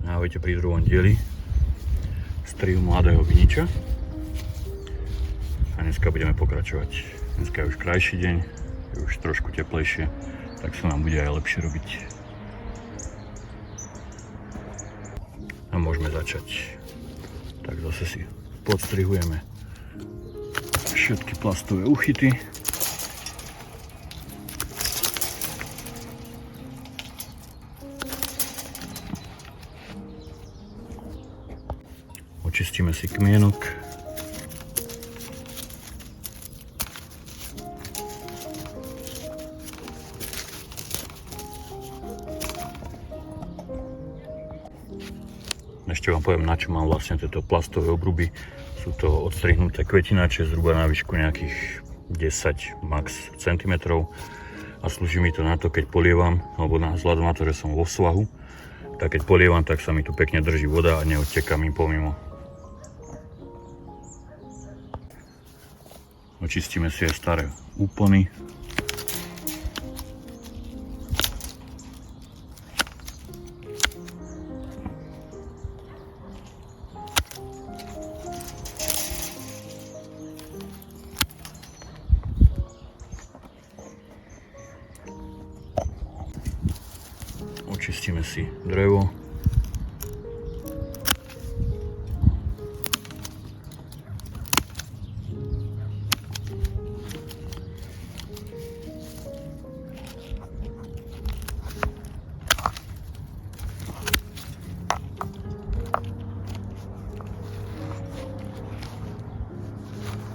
Ahojte pri druhom dieli strihu mladého viniča. A dneska budeme pokračovať. Dneska je už krajší deň, je už trošku teplejšie, tak sa nám bude aj lepšie robiť. A môžeme začať. Tak zase si podstrihujeme všetky plastové úchyty. Očistíme si kmienok. Ešte vám poviem, na čo mám vlastne tieto plastové obruby. Sú to odstrihnuté kvetináče zhruba na výšku nejakých 10 max centimetrov a slúži mi to na to, keď polievam, alebo vzhľadom na to, že som vo svahu, tak keď polievam, tak sa mi tu pekne drží voda a neodteká mi pomimo. Očistíme si aj staré úpony. Očistíme si drevo.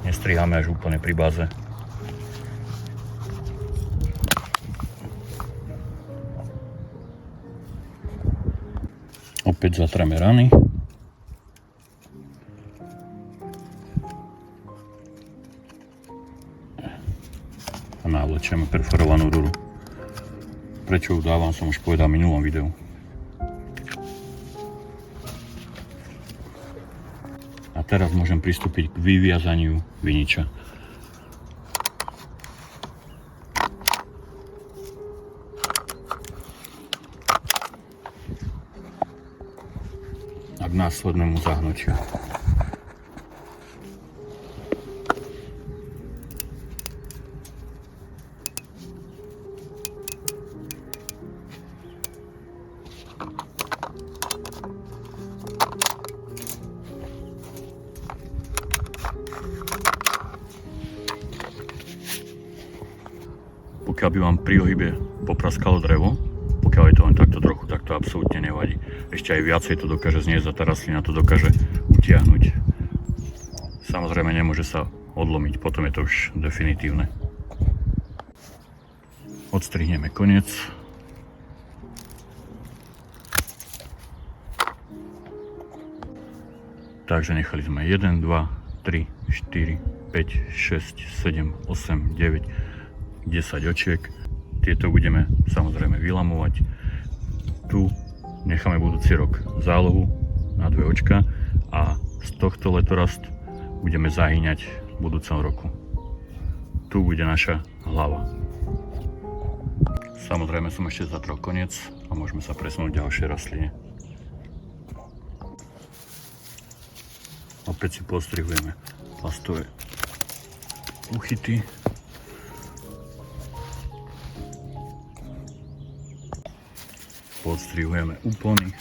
Nestriháme až úplne pri báze. Opäť zatreme rany. A navlečeme perforovanú rúru. Prečo ju dávam, som už povedal v minulom videu. A teraz môžem pristúpiť k vyviazaniu viniča. A k následnému zahnutiu. Pokiaľ by vám pri ohybe popraskalo drevo, pokiaľ je to len takto trochu, tak to absolútne nevadí. Ešte aj viacej to dokáže zniesť a tá rastlina to dokáže utiahnuť. Samozrejme nemôže sa odlomiť, potom je to už definitívne. Odstrihneme koniec. Takže nechali sme 1, 2, 3, 4, 5, 6, 7, 8, 9, 10 očiek. Tieto budeme samozrejme vylamovať. Tu necháme budúci rok zálohu na 2 očka a z tohto letorast budeme zahýňať v budúcom roku. Tu bude naša hlava. Samozrejme som ešte zatrel koniec a môžeme sa presunúť k ďalšej rastline. Opäť si postrihujeme plastové úchyty. Podstrihujeme úpony.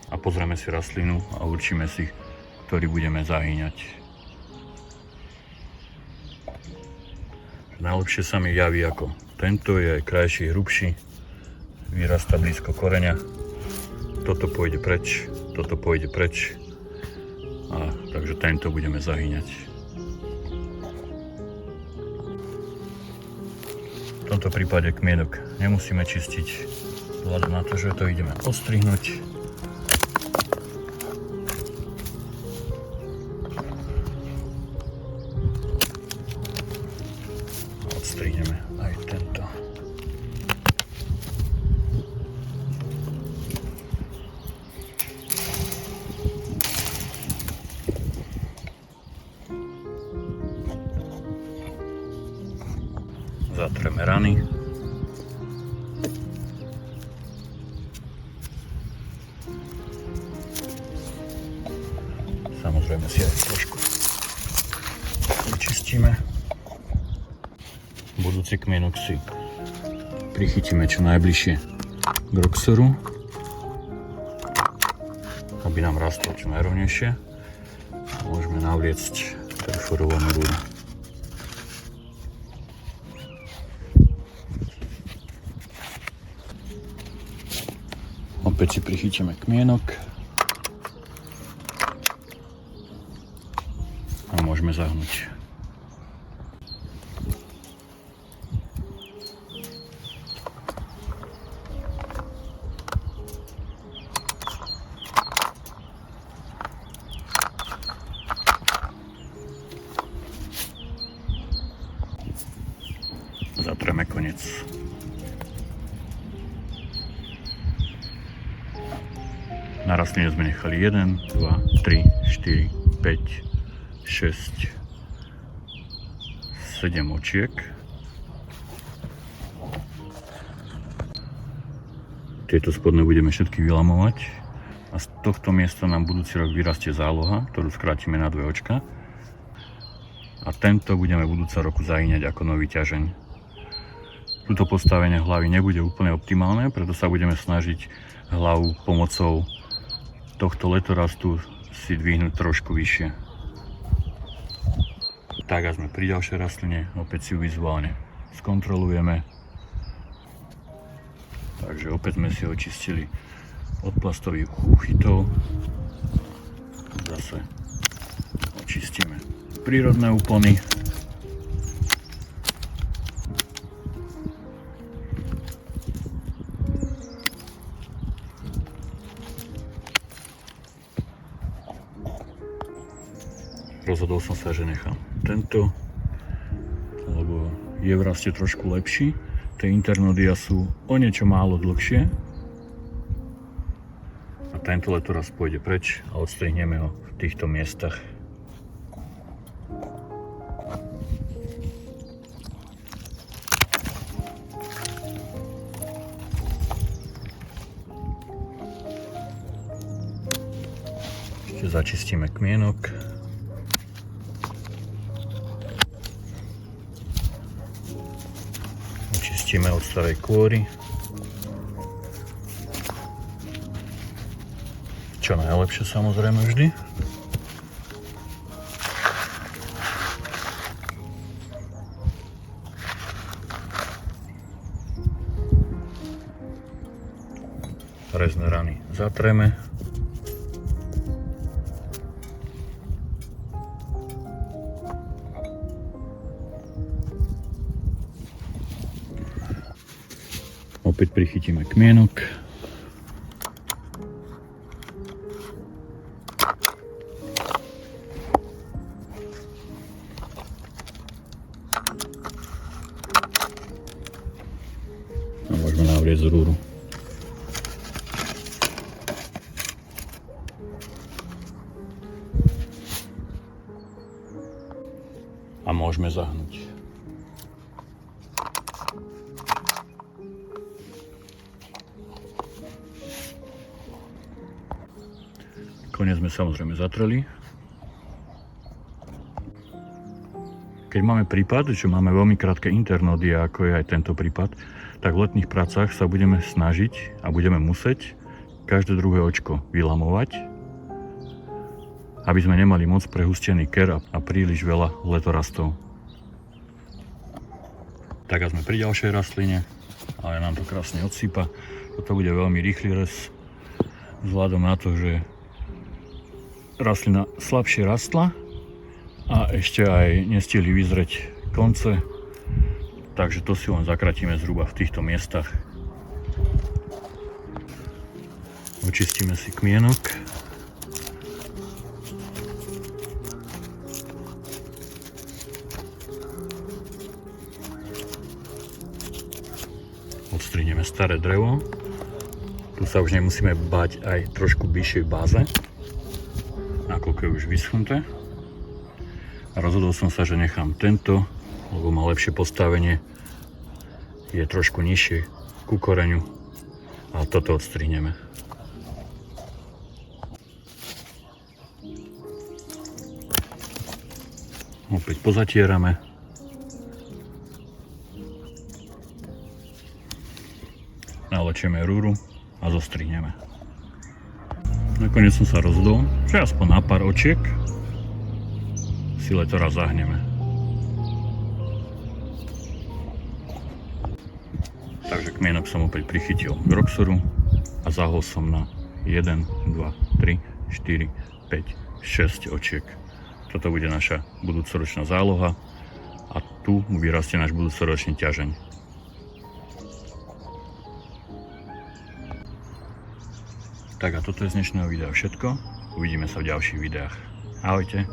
A pozrieme si rastlinu a určíme si, ktorý budeme zahýňať. Najlepšie sa mi javí ako tento, je krajší, hrubší, vyrastá blízko koreňa. Toto pôjde preč, toto pôjde preč. A takže tento budeme zahýňať. V tomto prípade kmienok nemusíme čistiť, vzhľadom na to, že to ideme ostrihnúť. Odstrihneme aj tento. Zatreme rany. Samozrejme si aj trošku vyčistíme. Budúci kmienok si prichytíme čo najbližšie k roxoru, aby nám rastlo čo najrovnejšie. Môžeme navliecť perforovanú rúru. Opäť si prichytíme kmienok a môžeme zahnúť. Zatreme koniec. Na rastline sme nechali 1, 2, 3, 4, 5, 6, 7 očiek. Tieto spodné budeme všetky vylamovať a z tohto miesta nám budúci rok vyrastie záloha, ktorú skrátime na 2 očka. A tento budeme budúceho roku zahyňať ako nový ťažeň. Tuto postavenie hlavy nebude úplne optimálne, preto sa budeme snažiť hlavu pomocou tohto letorastu si dvihnúť trošku vyššie. Tak a sme pri ďalšej rastline, opäť si ju vizuálne skontrolujeme. Takže opäť sme si očistili od plastových úchytov. Zase očistíme prírodné úpony. Rozhodol som sa, že nechám tento, lebo je v raste trošku lepší. Tie internodia sú o niečo málo dlhšie. A tento letoraz pôjde preč a odstrihneme ho v týchto miestach. Ešte začistíme kmienok. Čistíme od starej kôry. Čo najlepšie samozrejme vždy. Rezné rany zatreme. Opäť prichytíme kmienok. A môžeme navriecť rúru. A môžeme zahnúť. Koniec sme samozrejme zatreli. Keď máme prípad, že máme veľmi krátke internodia, ako je aj tento prípad, tak v letných pracách sa budeme snažiť a budeme musieť každé druhé očko vylamovať, aby sme nemali moc prehustený ker a príliš veľa letorastov. Tak a sme pri ďalšej rastline, ale nám to krásne odsýpa. Toto bude veľmi rýchly rez, vzhľadom na to, že rastlina slabšie rastla a ešte aj nestihli vyzrieť konce, takže to si len zakratíme zhruba v týchto miestach. Očistíme si kmienok. Odstrihneme staré drevo. Tu sa už nemusíme báť aj trošku bližšej báze, nakoľko je už vyschnuté. A rozhodol som sa, že nechám tento, lebo má lepšie postavenie je trošku nižšie ku koreňu a toto odstrihneme. Opäť pozatierame. Nalečieme rúru a zostrihneme. Nakoniec som sa rozhodol, že aspoň na pár očiek si letora zahneme. Takže kmienok som opäť prichytil k Roxoru a zahol som na 1, 2, 3, 4, 5, 6 očiek. Toto bude naša budúcoročná záloha a tu mu vyrastie náš budúcoročný ťažeň. Tak a toto je z dnešného videa všetko. Uvidíme sa v ďalších videách. Ahojte.